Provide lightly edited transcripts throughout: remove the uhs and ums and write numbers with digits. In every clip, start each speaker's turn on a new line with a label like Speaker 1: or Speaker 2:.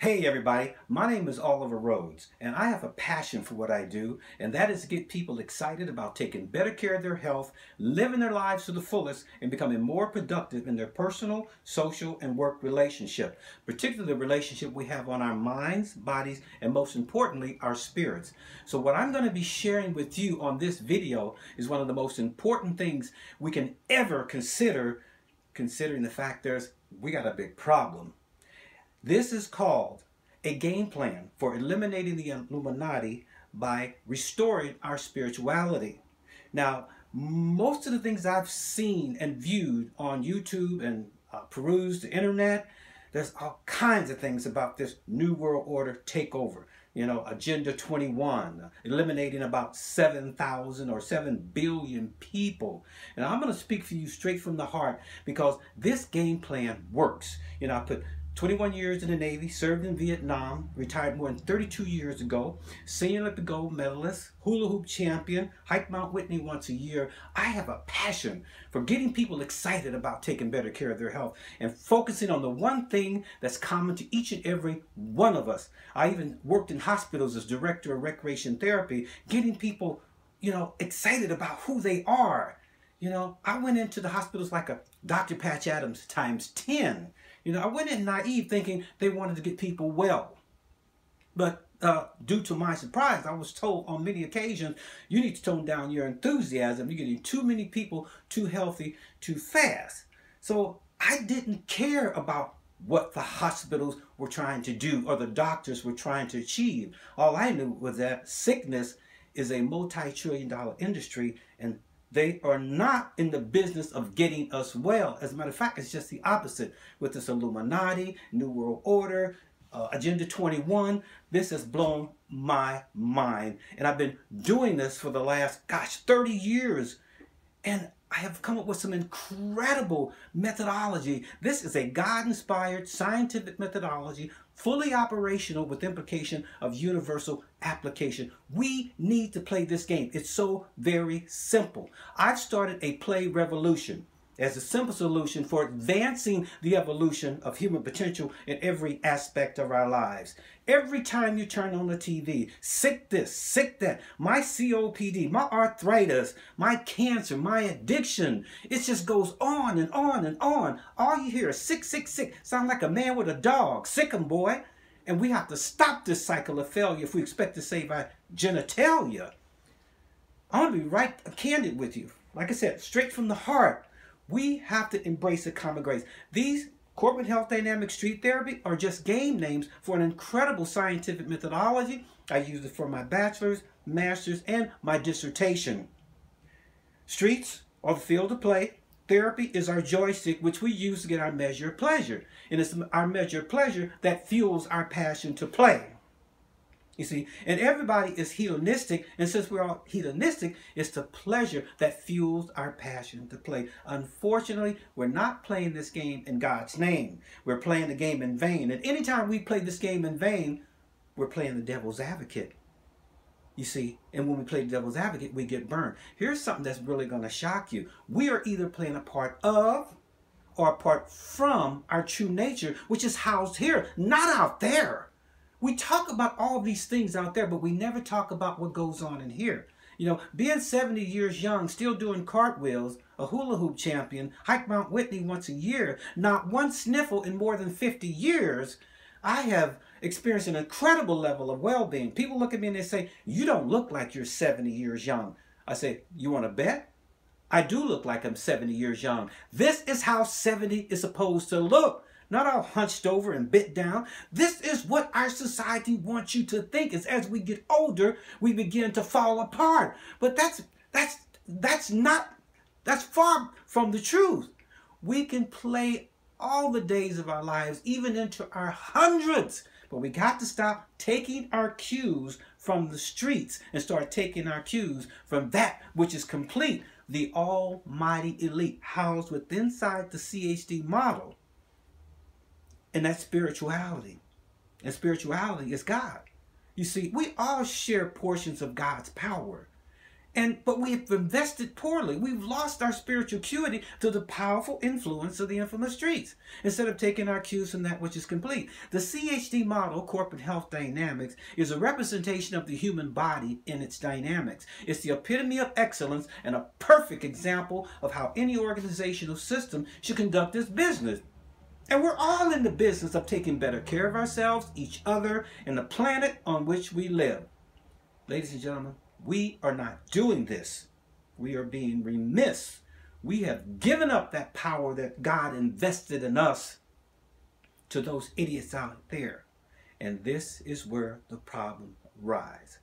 Speaker 1: Hey everybody, my name is Oliver Rhodes, and I have a passion for what I do, and that is to get people excited about taking better care of their health, living their lives to the fullest, and becoming more productive in their personal, social, and work relationship, particularly the relationship we have on our minds, bodies, and most importantly, our spirits. So what I'm going to be sharing with you on this video is one of the most important things we can ever consider, considering the fact we got a big problem. This is called a game plan for eliminating the Illuminati by restoring our spirituality. Now, most of the things I've seen and viewed on YouTube and perused the internet, there's all kinds of things about this New World Order takeover. You know, Agenda 21, eliminating about 7,000 or 7 billion people. And I'm going to speak for you straight from the heart because this game plan works. You know, I put 21 years in the Navy, served in Vietnam, retired more than 32 years ago, senior Olympic gold medalist, hula hoop champion, hike Mount Whitney once a year. I have a passion for getting people excited about taking better care of their health and focusing on the one thing that's common to each and every one of us. I even worked in hospitals as director of recreation therapy, getting people, excited about who they are. I went into the hospitals like a Dr. Patch Adams times 10. I went in naive thinking they wanted to get people well. But due to my surprise, I was told on many occasions, you need to tone down your enthusiasm. You're getting too many people too healthy too fast. So I didn't care about what the hospitals were trying to do or the doctors were trying to achieve. All I knew was that sickness is a multi-trillion-dollar industry, and they are not in the business of getting us well. As a matter of fact, it's just the opposite. With this Illuminati, New World Order, Agenda 21, this has blown my mind. And I've been doing this for the last, 30 years. And I have come up with some incredible methodology. This is a God-inspired scientific methodology, fully operational with implication of universal application. We need to play this game. It's so very simple. I've started a play revolution as a simple solution for advancing the evolution of human potential in every aspect of our lives. Every time you turn on the TV, sick this, sick that, my COPD, my arthritis, my cancer, my addiction, it just goes on and on and on. All you hear is sick, sick, sick. Sound like a man with a dog. Sick 'em, boy. And we have to stop this cycle of failure if we expect to save our genitalia. I want to be right candid with you. Like I said, straight from the heart. We have to embrace the common grace. These corporate health dynamic street therapy are just game names for an incredible scientific methodology. I use it for my bachelor's, master's, and my dissertation. Streets are the field of play. Therapy is our joystick, which we use to get our measure of pleasure. And it's our measure of pleasure that fuels our passion to play. You see, and everybody is hedonistic, and since we're all hedonistic, it's the pleasure that fuels our passion to play. Unfortunately, we're not playing this game in God's name. We're playing the game in vain. And anytime we play this game in vain, we're playing the devil's advocate. You see, and when we play the devil's advocate, we get burned. Here's something that's really going to shock you. We are either playing a part of or a part from our true nature, which is housed here, not out there. We talk about all these things out there, but we never talk about what goes on in here. Being 70 years young, still doing cartwheels, a hula hoop champion, hike Mount Whitney once a year, not one sniffle in more than 50 years, I have experienced an incredible level of well-being. People look at me and they say, you don't look like you're 70 years young. I say, you want to bet? I do look like I'm 70 years young. This is how 70 is supposed to look. Not all hunched over and bit down. This is what our society wants you to think. Is as we get older, we begin to fall apart. But that's far from the truth. We can play all the days of our lives, even into our hundreds. But we got to stop taking our cues from the streets and start taking our cues from that which is complete, the almighty elite, housed within inside the CHD model. And that's spirituality. And spirituality is God. You see, we all share portions of God's power. But we have invested poorly. We've lost our spiritual acuity to the powerful influence of the infamous streets, instead of taking our cues from that which is complete. The CHD model, corporate health dynamics, is a representation of the human body in its dynamics. It's the epitome of excellence and a perfect example of how any organizational system should conduct its business. And we're all in the business of taking better care of ourselves, each other, and the planet on which we live. Ladies and gentlemen, we are not doing this. We are being remiss. We have given up that power that God invested in us to those idiots out there. And this is where the problem lies.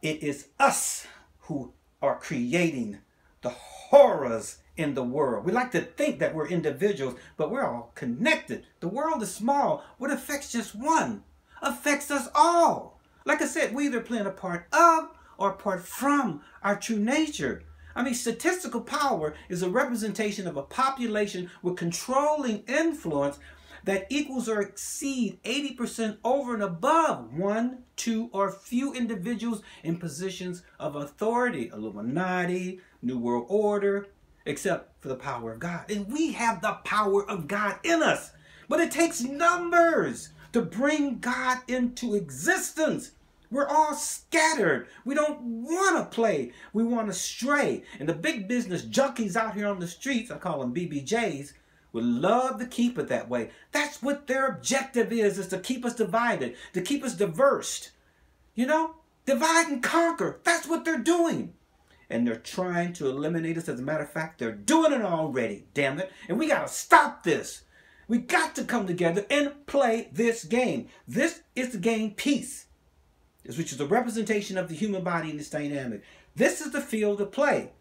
Speaker 1: It is us who are creating the horrors in the world. We like to think that we're individuals, but we're all connected. The world is small. What affects just one affects us all. Like I said, we either play a part of or a part from our true nature. I mean, statistical power is a representation of a population with controlling influence that equals or exceed 80% over and above one, two, or few individuals in positions of authority. Illuminati, New World Order, except for the power of God. And we have the power of God in us. But it takes numbers to bring God into existence. We're all scattered. We don't want to play. We want to stray. And the big business junkies out here on the streets, I call them BBJs, would love to keep it that way. That's what their objective is to keep us divided, to keep us diverse. You know, divide and conquer. That's what they're doing. And they're trying to eliminate us. As a matter of fact, they're doing it already, damn it. And we got to stop this. We got to come together and play this game. This is the game peace, which is a representation of the human body in this dynamic. This is the field of play,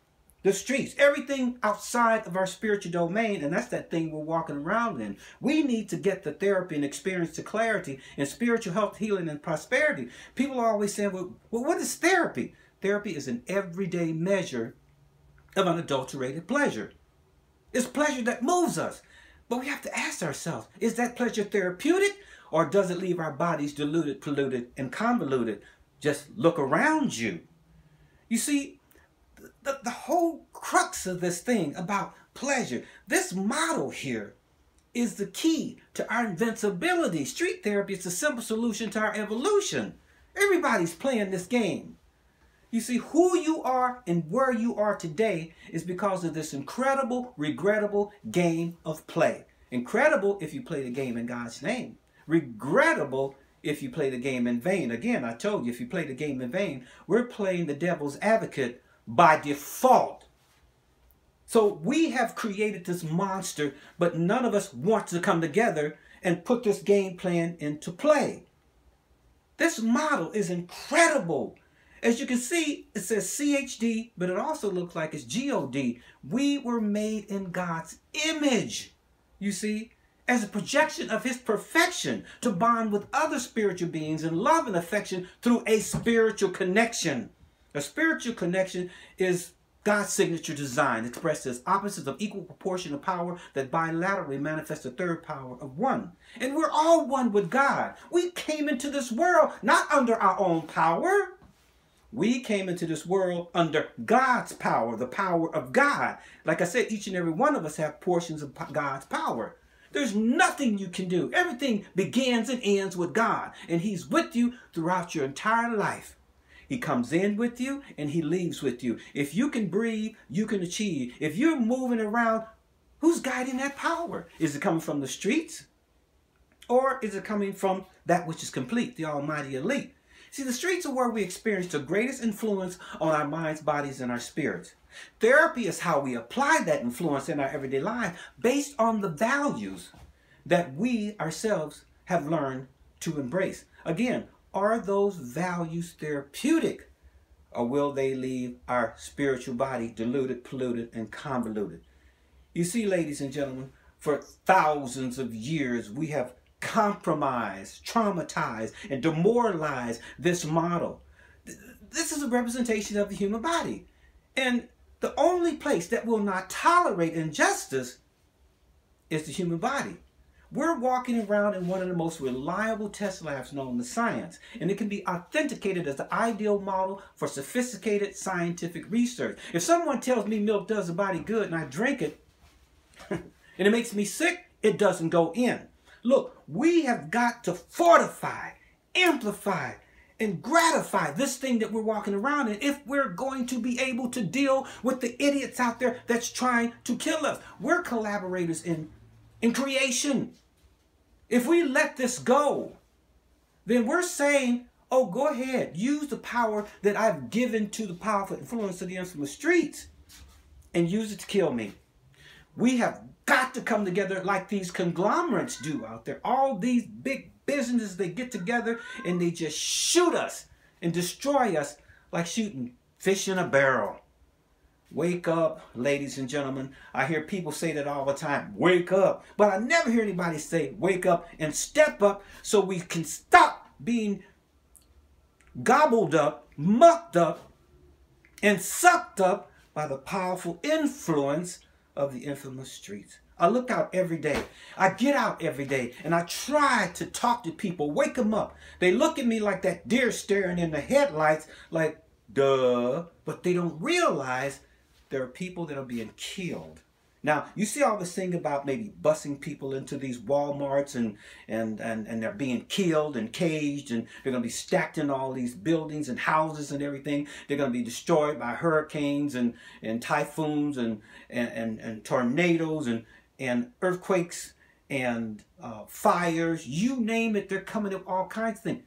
Speaker 1: the streets, everything outside of our spiritual domain, and that's that thing we're walking around in. We need to get the therapy and experience the clarity and spiritual health, healing, and prosperity. People are always saying, well, what is therapy? Therapy is an everyday measure of unadulterated pleasure. It's pleasure that moves us. But we have to ask ourselves, is that pleasure therapeutic? Or does it leave our bodies diluted, polluted, and convoluted? Just look around you. You see, the whole crux of this thing about pleasure, this model here is the key to our invincibility. Street therapy is the simple solution to our evolution. Everybody's playing this game. You see, who you are and where you are today is because of this incredible, regrettable game of play. Incredible if you play the game in God's name. Regrettable if you play the game in vain. Again, I told you, if you play the game in vain, we're playing the devil's advocate by default. So we have created this monster, but none of us want to come together and put this game plan into play. This model is incredible. As you can see, it says CHD, but it also looks like it's GOD. We were made in God's image, you see, as a projection of his perfection to bond with other spiritual beings in love and affection through a spiritual connection. A spiritual connection is God's signature design, expressed as opposites of equal proportion of power that bilaterally manifest the third power of one. And we're all one with God. We came into this world not under our own power. We came into this world under God's power, the power of God. Like I said, each and every one of us have portions of God's power. There's nothing you can do. Everything begins and ends with God. And he's with you throughout your entire life. He comes in with you and he leaves with you. If you can breathe, you can achieve. If you're moving around, who's guiding that power? Is it coming from the streets? Or is it coming from that which is complete, the almighty elite? See, the streets are where we experience the greatest influence on our minds, bodies, and our spirits. Therapy is how we apply that influence in our everyday life based on the values that we ourselves have learned to embrace. Again, are those values therapeutic, or will they leave our spiritual body diluted, polluted, and convoluted? You see, ladies and gentlemen, for thousands of years we have compromised, traumatized, and demoralized this model. This is a representation of the human body. And the only place that will not tolerate injustice is the human body. We're walking around in one of the most reliable test labs known to science, and it can be authenticated as the ideal model for sophisticated scientific research. If someone tells me milk does the body good and I drink it, and it makes me sick, it doesn't go in. Look, we have got to fortify, amplify, and gratify this thing that we're walking around in if we're going to be able to deal with the idiots out there that's trying to kill us. We're collaborators in creation. If we let this go, then we're saying, oh, go ahead, use the power that I've given to the powerful influence of the infamous streets and use it to kill me. We have got to come together like these conglomerates do out there. All these big businesses, they get together and they just shoot us and destroy us like shooting fish in a barrel. Wake up, ladies and gentlemen. I hear people say that all the time. Wake up. But I never hear anybody say wake up and step up so we can stop being gobbled up, mucked up, and sucked up by the powerful influence of the infamous streets. I look out every day. I get out every day and I try to talk to people, wake them up. They look at me like that deer staring in the headlights like, duh. But they don't realize there are people that are being killed. Now, you see all this thing about maybe busing people into these Walmarts and they're being killed and caged and they're going to be stacked in all these buildings and houses and everything. They're going to be destroyed by hurricanes and typhoons and tornadoes and earthquakes and fires. You name it, they're coming up all kinds of things.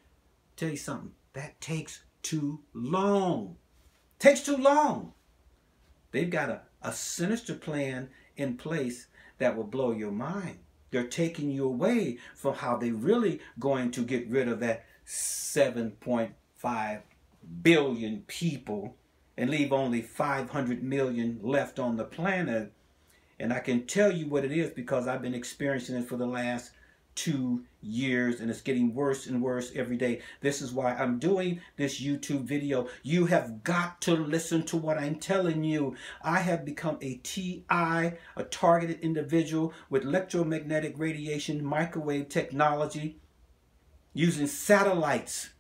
Speaker 1: Tell you something, that takes too long. Takes too long. They've got a sinister plan in place that will blow your mind. They're taking you away from how they're really going to get rid of that 7.5 billion people and leave only 500 million left on the planet. And I can tell you what it is because I've been experiencing it for the last 2 years and it's getting worse and worse every day. This is why I'm doing this YouTube video. You have got to listen to what I'm telling you. I have become a TI, a targeted individual with electromagnetic radiation microwave technology using satellites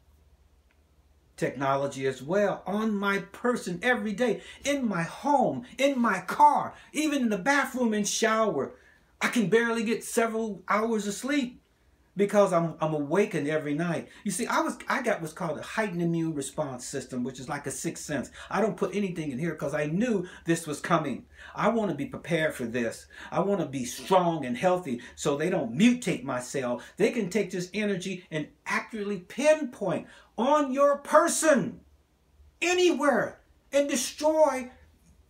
Speaker 1: technology as well on my person every day, in my home, in my car, even in the bathroom and shower. I can barely get several hours of sleep because I'm awakened every night. You see, I got what's called a heightened immune response system, which is like a sixth sense. I don't put anything in here because I knew this was coming. I want to be prepared for this. I want to be strong and healthy so they don't mutate my cell. They can take this energy and accurately pinpoint on your person anywhere and destroy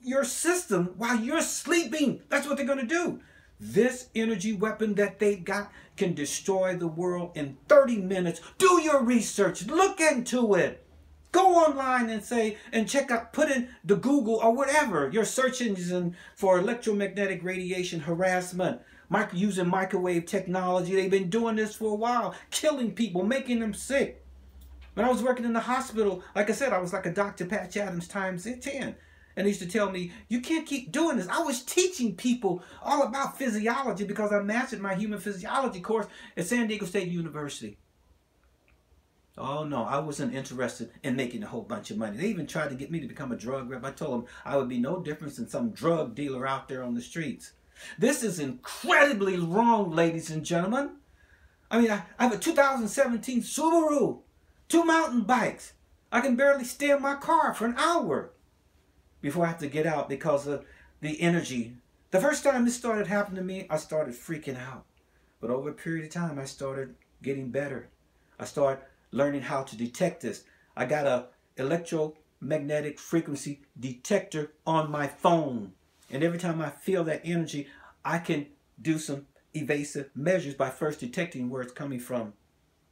Speaker 1: your system while you're sleeping. That's what they're going to do. This energy weapon that they got can destroy the world in 30 minutes. Do your research. Look into it. Go online and say, and check out, put in the Google or whatever, your search engine for electromagnetic radiation harassment, using microwave technology. They've been doing this for a while, killing people, making them sick. When I was working in the hospital, like I said, I was like a Dr. Patch Adams times 10. And they used to tell me, you can't keep doing this. I was teaching people all about physiology because I mastered my human physiology course at San Diego State University. Oh no, I wasn't interested in making a whole bunch of money. They even tried to get me to become a drug rep. I told them I would be no different than some drug dealer out there on the streets. This is incredibly wrong, ladies and gentlemen. I mean, I have a 2017 Subaru, 2 mountain bikes. I can barely stay in my car for an hour before I have to get out because of the energy. The first time this started happening to me, I started freaking out. But over a period of time, I started getting better. I started learning how to detect this. I got a electromagnetic frequency detector on my phone. And every time I feel that energy, I can do some evasive measures by first detecting where it's coming from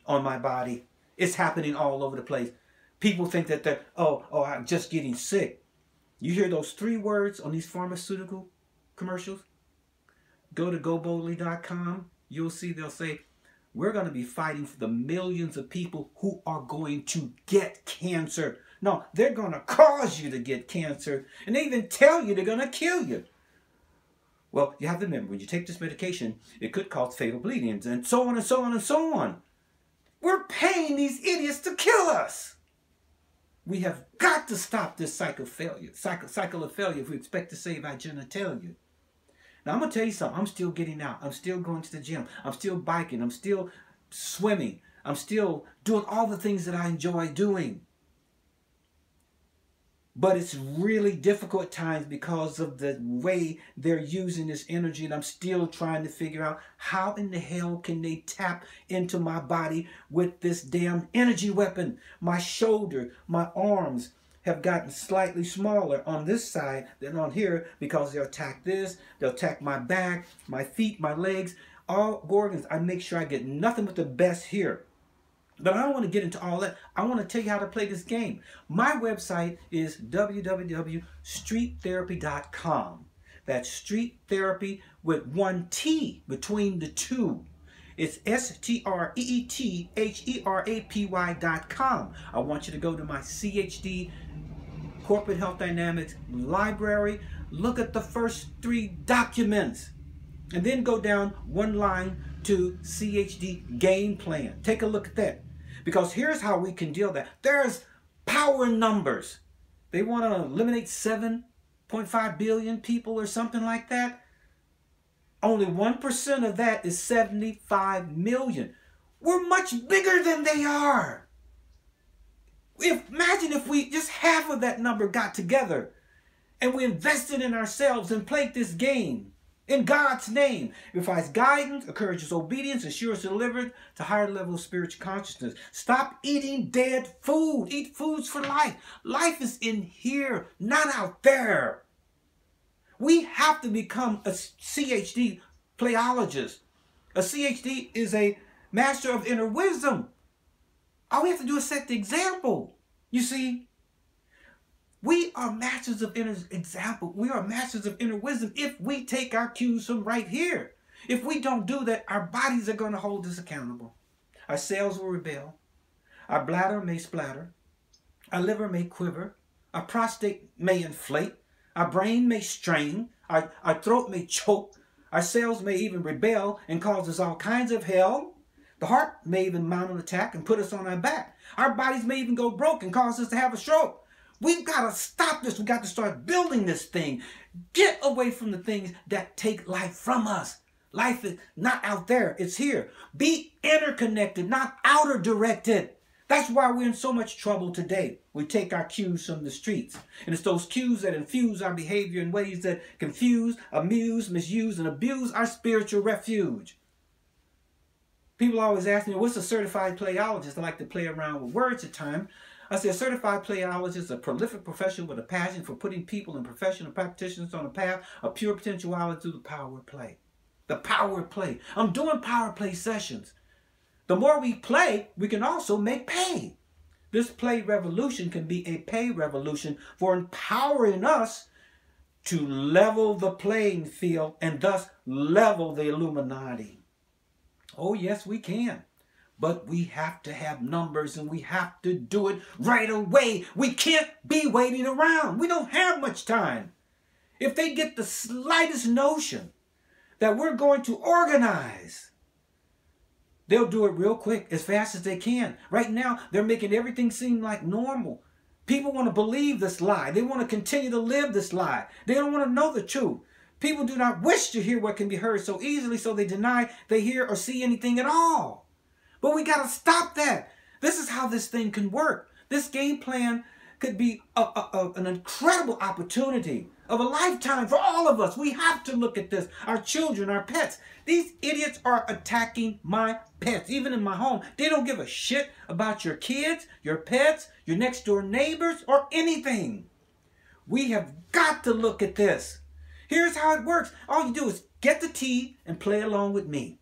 Speaker 1: on my body. It's happening all over the place. People think that they're, I'm just getting sick. You hear those 3 words on these pharmaceutical commercials? Go to goboldly.com. You'll see they'll say, we're going to be fighting for the millions of people who are going to get cancer. No, they're going to cause you to get cancer. And they even tell you they're going to kill you. Well, you have to remember, when you take this medication, it could cause fatal bleedings, and so on and so on and so on. We're paying these idiots to kill us. We have got to stop this cycle of failure if we expect to save our genitalia. Now, I'm going to tell you something. I'm still getting out. I'm still going to the gym. I'm still biking. I'm still swimming. I'm still doing all the things that I enjoy doing. But it's really difficult at times because of the way they're using this energy. And I'm still trying to figure out how in the hell can they tap into my body with this damn energy weapon. My shoulder, my arms have gotten slightly smaller on this side than on here because they'll attack this. They'll attack my back, my feet, my legs, all organs. I make sure I get nothing but the best here. But I don't want to get into all that. I want to tell you how to play this game. My website is www.streettherapy.com. That's street therapy with one T between the two. It's streetherapy.com. I want you to go to my CHD Corporate Health Dynamics library. Look at the first 3 documents. And then go down one line to CHD game plan. Take a look at that. Because here's how we can deal with that. There's power in numbers. They want to eliminate 7.5 billion people or something like that. Only 1% of that is 75 million. We're much bigger than they are. Imagine if we just half of that number got together and we invested in ourselves and played this game. In God's name, it provides guidance, encourages obedience, ensures deliverance to higher levels of spiritual consciousness. Stop eating dead food. Eat foods for life. Life is in here, not out there. We have to become a CHD playologist. A CHD is a master of inner wisdom. All we have to do is set the example. You see? We are masters of inner example. We are masters of inner wisdom if we take our cues from right here. If we don't do that, our bodies are going to hold us accountable. Our cells will rebel. Our bladder may splatter. Our liver may quiver. Our prostate may inflate. Our brain may strain. Our throat may choke. Our cells may even rebel and cause us all kinds of hell. The heart may even mount an attack and put us on our back. Our bodies may even go broke and cause us to have a stroke. We've got to stop this. We've got to start building this thing. Get away from the things that take life from us. Life is not out there. It's here. Be interconnected, not outer directed. That's why we're in so much trouble today. We take our cues from the streets. And it's those cues that infuse our behavior in ways that confuse, amuse, misuse, and abuse our spiritual refuge. People always ask me, what's a certified playologist? I like to play around with words at times. I say a certified playologist is a prolific professional with a passion for putting people and professional practitioners on a path of pure potentiality through the power of play. The power of play. I'm doing power play sessions. The more we play, we can also make pay. This play revolution can be a pay revolution for empowering us to level the playing field and thus level the Illuminati. Oh, yes, we can. But we have to have numbers and we have to do it right away. We can't be waiting around. We don't have much time. If they get the slightest notion that we're going to organize, they'll do it real quick, as fast as they can. Right now, they're making everything seem like normal. People want to believe this lie. They want to continue to live this lie. They don't want to know the truth. People do not wish to hear what can be heard so easily, so they deny they hear or see anything at all. But we got to stop that. This is how this thing can work. This game plan could be an incredible opportunity of a lifetime for all of us. We have to look at this. Our children, our pets. These idiots are attacking my pets, even in my home. They don't give a shit about your kids, your pets, your next door neighbors, or anything. We have got to look at this. Here's how it works. All you do is get the tea and play along with me.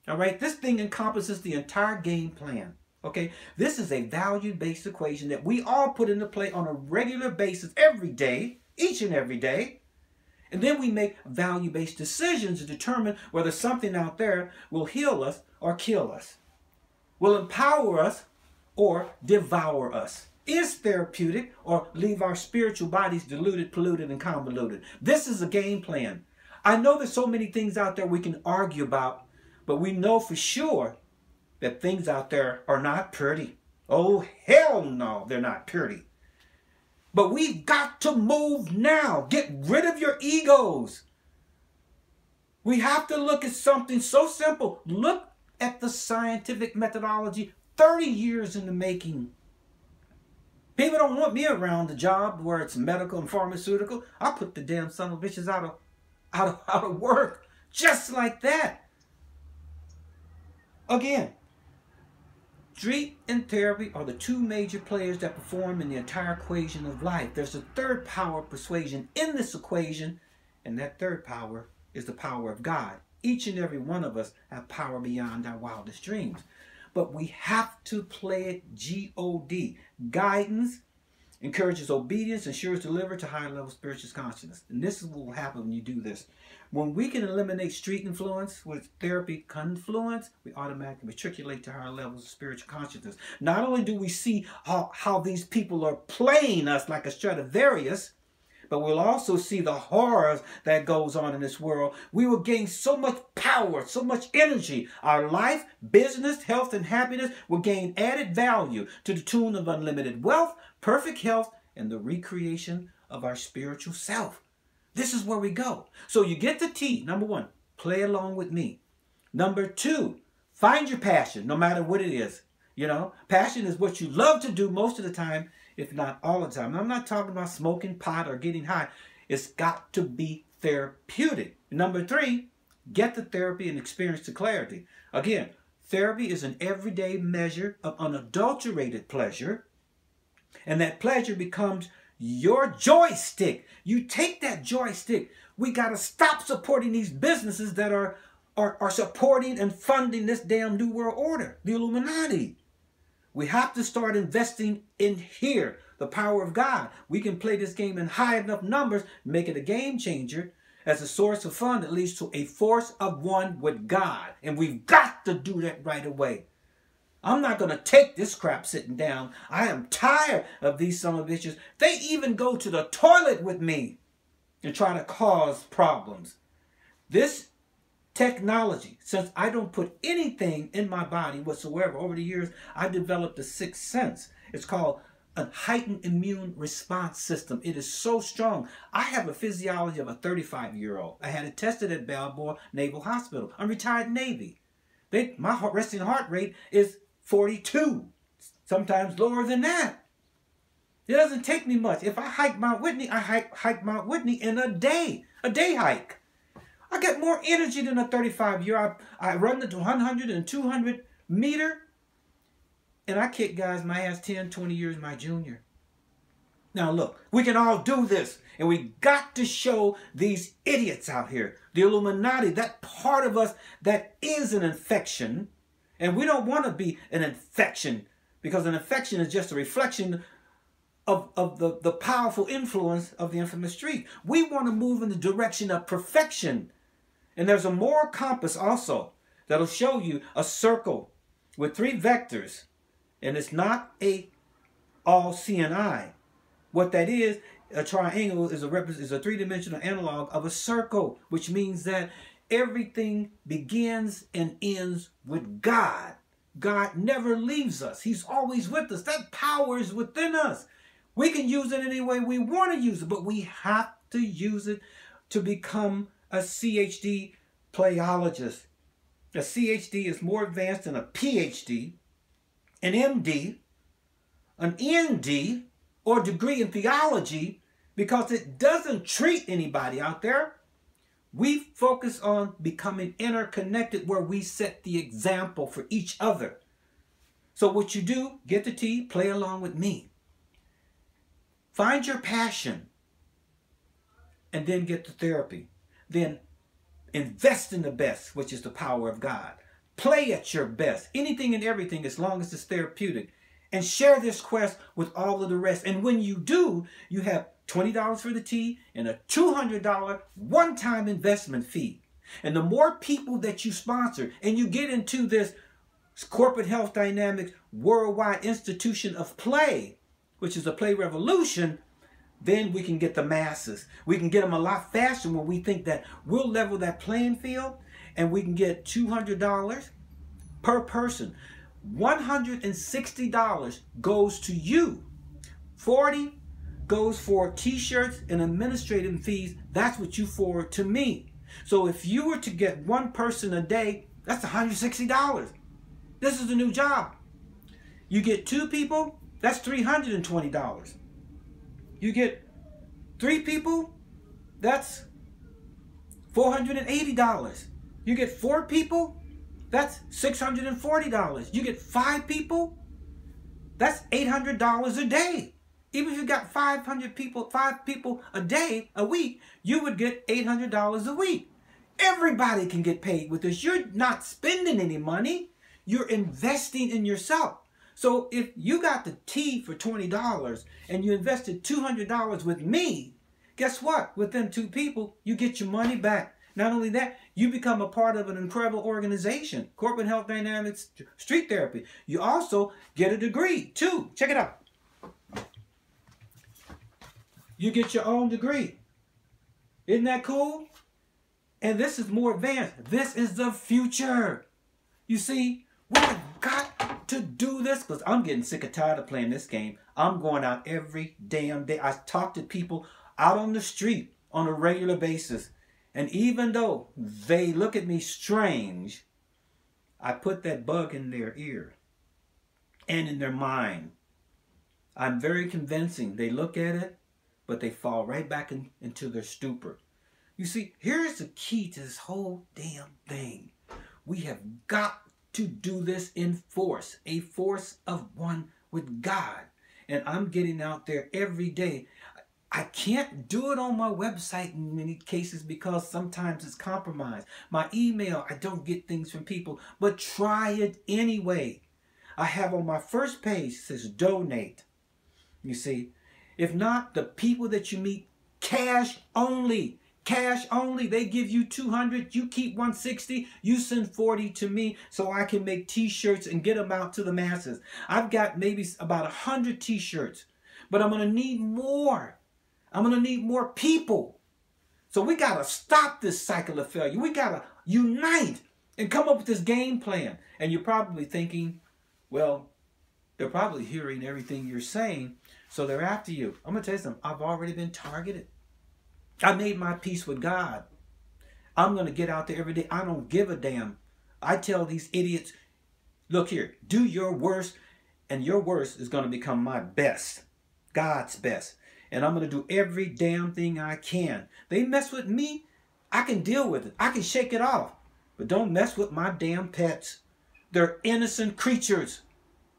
Speaker 1: All right, this thing encompasses the entire game plan. Okay, this is a value-based equation that we all put into play on a regular basis every day, each and every day. And then we make value-based decisions to determine whether something out there will heal us or kill us, will empower us or devour us, is therapeutic or leave our spiritual bodies diluted, polluted, and convoluted. This is a game plan. I know there's so many things out there we can argue about, but we know for sure that things out there are not pretty. Oh, hell no, they're not pretty. But we've got to move now. Get rid of your egos. We have to look at something so simple. Look at the scientific methodology, 30 years in the making. People don't want me around the job where it's medical and pharmaceutical. I put the damn son of bitches out of work. Just like that. Again, street and therapy are the two major players that perform in the entire equation of life. There's a third power, persuasion, in this equation, and that third power is the power of God. Each and every one of us have power beyond our wildest dreams. But we have to play it G-O-D. Guidance encourages obedience, ensures delivery to higher level spiritual consciousness. And this is what will happen when you do this. When we can eliminate street influence with therapy confluence, we automatically matriculate to higher levels of spiritual consciousness. Not only do we see how these people are playing us like a Stradivarius, but we'll also see the horrors that goes on in this world. We will gain so much power, so much energy. Our life, business, health, and happiness will gain added value to the tune of unlimited wealth, perfect health, and the recreation of our spiritual self. This is where we go. So you get the T. Number one, play along with me. Number two, find your passion, no matter what it is. You know, passion is what you love to do most of the time, if not all the time. I'm not talking about smoking pot or getting high. It's got to be therapeutic. Number three, get the therapy and experience the clarity. Again, therapy is an everyday measure of unadulterated pleasure, and that pleasure becomes your joystick. You take that joystick. We got to stop supporting these businesses that are supporting and funding this damn New World Order, the Illuminati. We have to start investing in here, the power of God. We can play this game in high enough numbers, make it a game changer as a source of fun that leads to a force of one with God. And we've got to do that right away. I'm not going to take this crap sitting down. I am tired of these son of bitches. They even go to the toilet with me and try to cause problems. This technology, since I don't put anything in my body whatsoever, over the years, I developed a sixth sense. It's called a heightened immune response system. It is so strong. I have a physiology of a 35-year-old. I had it tested at Balboa Naval Hospital. I'm retired Navy. My resting heart rate is 42, sometimes lower than that. It doesn't take me much. If I hike Mount Whitney, I hike Mount Whitney in a day hike. I get more energy than a 35-year. I run the 100 and 200 meter, and I kick guys my ass 10, 20 years my junior. Now look, we can all do this, and we got to show these idiots out here, the Illuminati, that part of us that is an infection, and we don't want to be an infection, because an infection is just a reflection of the powerful influence of the infamous street. We want to move in the direction of perfection. And there's a moral compass also that'll show you a circle with 3 vectors. And it's not a all-seeing eye. What that is, a triangle is a three-dimensional analog of a circle, which means that everything begins and ends with God. God never leaves us. He's always with us. That power is within us. We can use it any way we want to use it, but we have to use it to become a CHD playologist. A CHD is more advanced than a PhD, an MD, an ND, or degree in theology, because it doesn't treat anybody out there. We focus on becoming interconnected, where we set the example for each other. So what you do, get the T, play along with me. Find your passion, and then get the therapy. Then invest in the best, which is the power of God. Play at your best, anything and everything, as long as it's therapeutic. And share this quest with all of the rest. And when you do, you have $20 for the tea and a $200 one-time investment fee. And the more people that you sponsor and you get into this corporate health dynamics worldwide institution of play, which is a play revolution, then we can get the masses. We can get them a lot faster when we think that we'll level that playing field, and we can get $200 per person. $160 goes to you. $40 goes for t-shirts and administrative fees. That's what you forward to me. So if you were to get one person a day, that's $160. This is a new job. You get 2 people, that's $320. You get 3 people, that's $480. You get 4 people, that's $640. You get 5 people, that's $800 a day. Even if you got 5 people a day, a week, you would get $800 a week. Everybody can get paid with this. You're not spending any money. You're investing in yourself. So if you got the tea for $20 and you invested $200 with me, guess what? Within 2 people, you get your money back. Not only that, you become a part of an incredible organization, Corporate Health Dynamics Street Therapy. You also get a degree too. Check it out. You get your own degree. Isn't that cool? And this is more advanced. This is the future. You see, we've got to do this because I'm getting sick and tired of playing this game. I'm going out every damn day. I talk to people out on the street on a regular basis. And even though they look at me strange, I put that bug in their ear and in their mind. I'm very convincing. They look at it, but they fall right back into their stupor. You see, here's the key to this whole damn thing. We have got to do this in force, a force of one with God. And I'm getting out there every day. I can't do it on my website in many cases because sometimes it's compromised. My email, I don't get things from people, but try it anyway. I have on my first page, it says donate. You see, if not, the people that you meet, cash only. Cash only. They give you $200, you keep $160, you send $40 to me so I can make t-shirts and get them out to the masses. I've got maybe about 100 t-shirts, but I'm going to need more. I'm going to need more people. So we got to stop this cycle of failure. We got to unite and come up with this game plan. And you're probably thinking, well, they're probably hearing everything you're saying, so they're after you. I'm going to tell you something. I've already been targeted. I made my peace with God. I'm going to get out there every day. I don't give a damn. I tell these idiots, look here, do your worst, and your worst is going to become my best, God's best. And I'm going to do every damn thing I can. They mess with me, I can deal with it. I can shake it off. But don't mess with my damn pets. They're innocent creatures.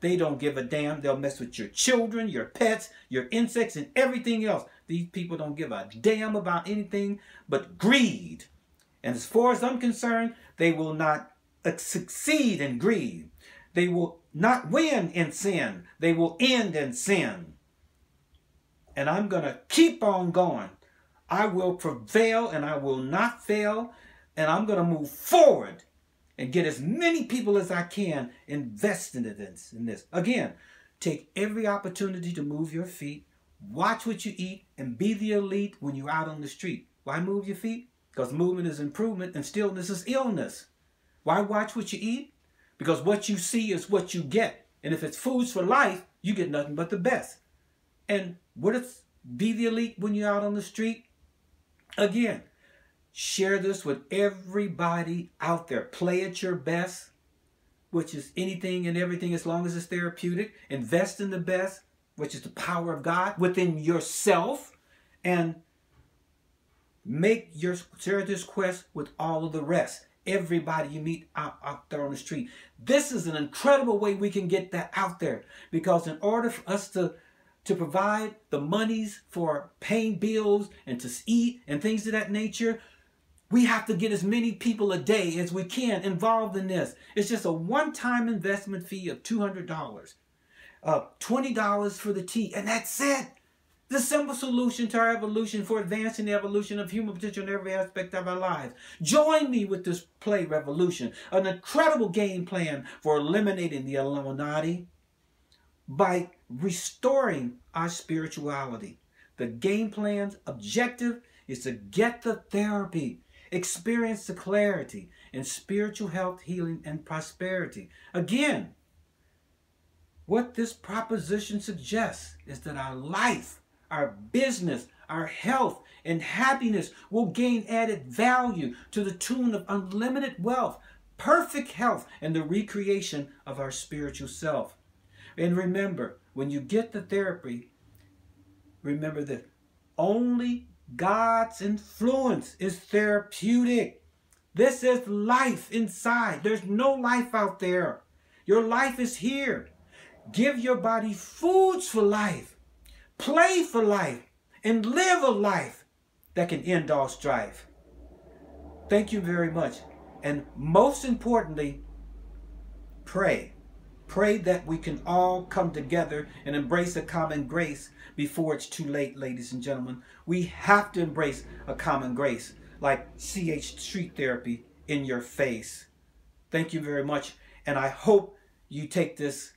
Speaker 1: They don't give a damn. They'll mess with your children, your pets, your insects, and everything else. These people don't give a damn about anything but greed. And as far as I'm concerned, they will not succeed in greed. They will not win in sin. They will end in sin. And I'm going to keep on going. I will prevail and I will not fail. And I'm going to move forward and get as many people as I can invested in this. Again, take every opportunity to move your feet. Watch what you eat and be the elite when you're out on the street. Why move your feet? Because movement is improvement and stillness is illness. Why watch what you eat? Because what you see is what you get. And if it's foods for life, you get nothing but the best. And what is be the elite when you're out on the street? Again, share this with everybody out there. Play at your best, which is anything and everything as long as it's therapeutic. Invest in the best, which is the power of God within yourself. And share this quest with all of the rest. Everybody you meet out there on the street. This is an incredible way we can get that out there. Because in order for us to provide the monies for paying bills and to eat and things of that nature, we have to get as many people a day as we can involved in this. It's just a one-time investment fee of $200. $20 for the tea, and that's it. The simple solution to our evolution for advancing the evolution of human potential in every aspect of our lives. Join me with this play revolution, an incredible game plan for eliminating the Illuminati by restoring our spirituality. The game plan's objective is to get the therapy, experience the clarity and spiritual health, healing, and prosperity. Again, what this proposition suggests is that our life, our business, our health, and happiness will gain added value to the tune of unlimited wealth, perfect health, and the recreation of our spiritual self. And remember, when you get the therapy, remember that only God's influence is therapeutic. This is life inside. There's no life out there. Your life is here. Give your body foods for life, play for life, and live a life that can end all strife. Thank you very much. And most importantly, pray. Pray that we can all come together and embrace a common grace before it's too late, ladies and gentlemen. We have to embrace a common grace like CH Street Therapy in your face. Thank you very much. And I hope you take this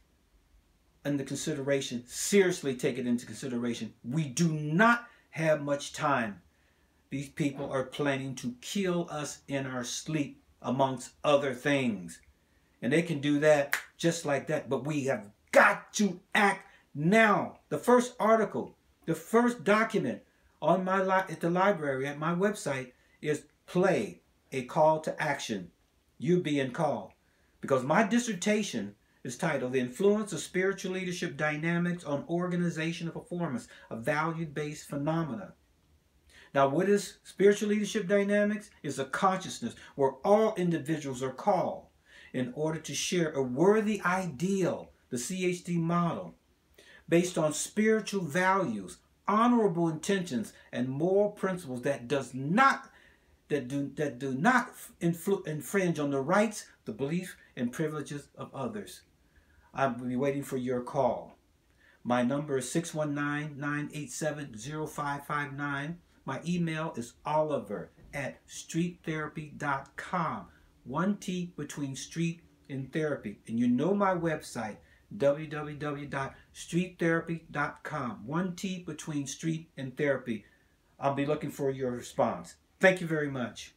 Speaker 1: into consideration. Seriously take it into consideration. We do not have much time. These people are planning to kill us in our sleep, amongst other things. And they can do that just like that. But we have got to act now. The first article, the first document on my at the library at my website is Play, a Call to Action. You being called. Because my dissertation is titled The Influence of Spiritual Leadership Dynamics on Organizational Performance, a Value-Based Phenomena. Now, what is spiritual leadership dynamics? It's a consciousness where all individuals are called in order to share a worthy ideal, the CHD model, based on spiritual values, honorable intentions, and moral principles that do not infringe on the rights, the beliefs, and privileges of others. I will be waiting for your call. My number is 619-987-0559. My email is oliver@streettherapy.com. 1 T between street and therapy. And you know my website, www.streettherapy.com. 1 T between street and therapy. I'll be looking for your response. Thank you very much.